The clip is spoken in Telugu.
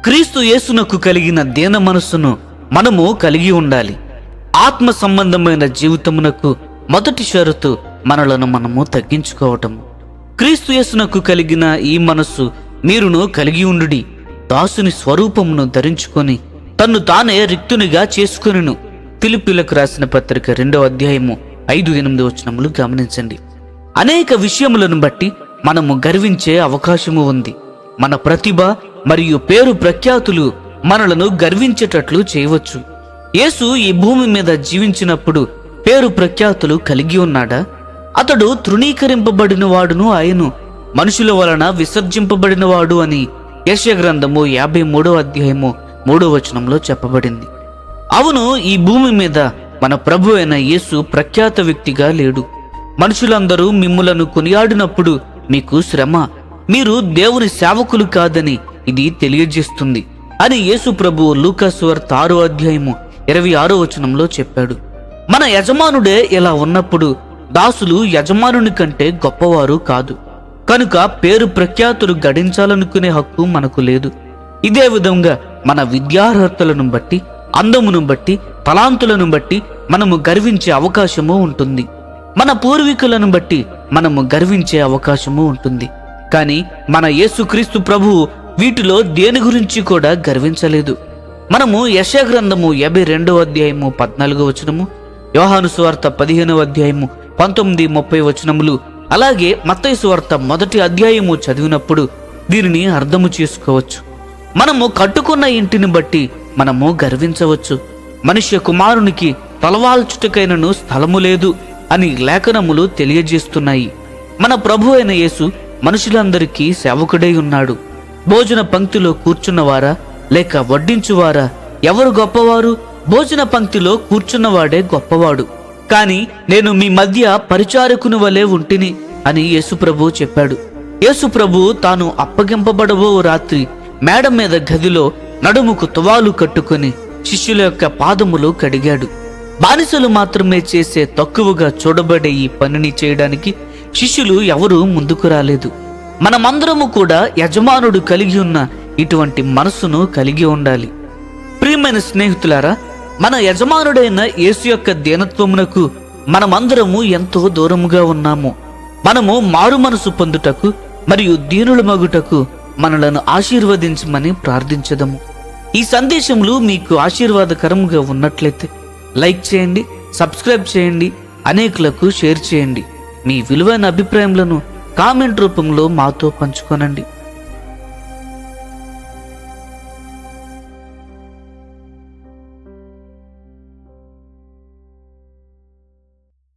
క్రీస్తు యేసునకు కలిగిన దీన మనస్సును మనము కలిగి ఉండాలి. ఆత్మ సంబంధమైన జీవితమునకు మొదటి షరతు మనలను మనము తగ్గించుకోవటము. క్రీస్తు యేసునకు కలిగిన ఈ మనస్సు మీరును కలిగి ఉండుడి. దాసుని స్వరూపమును ధరించుకొని తన్ను తానే రిక్తునిగా చేసుకొనెను. ఫిలిప్పీయులకు రాసిన పత్రిక 2వ అధ్యాయము 5-8 వచనములు గమనించండి. అనేక విషయములను బట్టి మనము గర్వించే అవకాశము ఉంది. మన ప్రతిభ మరియు పేరు ప్రఖ్యాతులు మనలను గర్వించేటట్లు చేయవచ్చు. యేసు ఈ భూమి మీద జీవించినప్పుడు పేరు ప్రఖ్యాతులు కలిగి ఉన్నాడా? అతడు తృణీకరింపబడిన వాడును, ఆయను మనుషుల వలన విసర్జింపబడిన వాడు అని యెషయా గ్రంథము 53వ అధ్యాయము 3వ వచనంలో చెప్పబడింది. అవును, ఈ భూమి మీద మన ప్రభు అయిన యేసు ప్రఖ్యాత వ్యక్తిగా లేడు. మనుషులందరూ మిమ్ములను కొనియాడినప్పుడు మీకు శ్రమ, మీరు దేవుని సేవకులు కాదని ఇది తెలియజేస్తుంది అని యేసు ప్రభువు లూకా సువార్త 6వ అధ్యాయము 26వ వచనంలో చెప్పాడు. మన యజమానుడే ఇలా ఉన్నప్పుడు దాసులు యజమానుని కంటే గొప్పవారు కాదు. కనుక పేరు ప్రఖ్యాతులు గడించాలనుకునే హక్కు మనకు లేదు. ఇదే విధంగా మన విద్యార్హతలను బట్టి, అందమును బట్టి, తలాంతులను బట్టి మనము గర్వించే అవకాశము ఉంటుంది. మన పూర్వీకులను బట్టి మనము గర్వించే అవకాశము ఉంటుంది. కానీ మన యేసుక్రీస్తు ప్రభువు వీటిలో దేని గురించి కూడా గర్వించలేదు. మనము యెషయా గ్రంథము 52వ అధ్యాయము 14వ వచనము, యోహాను సువార్త 15వ అధ్యాయము 19-30 వచనములు, అలాగే మత్తయి సువార్త 1వ అధ్యాయము చదివినప్పుడు దీనిని అర్థము చేసుకోవచ్చు. మనము కట్టుకున్న ఇంటిని బట్టి మనము గర్వించవచ్చు. మనుష్య కుమారునికి తలవాల్చుటకైనను స్థలము లేదు అని లేఖనములు తెలియజేస్తున్నాయి. మన ప్రభు అయిన యేసు మనుషులందరికీ సేవకుడై ఉన్నాడు. భోజన పంక్తిలో కూర్చున్నవారా లేక వడ్డించువారా? ఎవరు గొప్పవారు? భోజన పంక్తిలో కూర్చున్నవాడే గొప్పవాడు. కాని నేను మీ మధ్య పరిచారకుని వలె ఉంటిని అని యేసుప్రభు చెప్పాడు. యేసుప్రభు తాను అప్పగింపబడబో రాత్రి మేడ మీద గదిలో నడుముకు తువాలు కట్టుకుని శిష్యుల యొక్క పాదములు కడిగాడు. బానిసలు మాత్రమే చేసే తక్కువగా చూడబడే ఈ పనిని చేయడానికి శిష్యులు ఎవరూ ముందుకు రాలేదు. మనమందరము కూడా యజమానుడు కలిగి ఉన్న ఇటువంటి మనస్సును కలిగి ఉండాలి. ప్రియమైన స్నేహితులారా, మన యజమానుడైన యేసు యొక్క దీనత్వమునకు మనమందరము ఎంతో దూరముగా ఉన్నాము. మనము మారు మనసు పొందుటకు మరియు దీనుల మగుటకు మనలను ఆశీర్వదించమని ప్రార్థించదము. ఈ సందేశములు మీకు ఆశీర్వాదకరముగా ఉన్నట్లయితే లైక్ చేయండి, సబ్స్క్రైబ్ చేయండి, అనేకులకు షేర్ చేయండి. మీ విలువైన అభిప్రాయములను కామెంట్ రూపంలో మాతో పంచుకోనండి.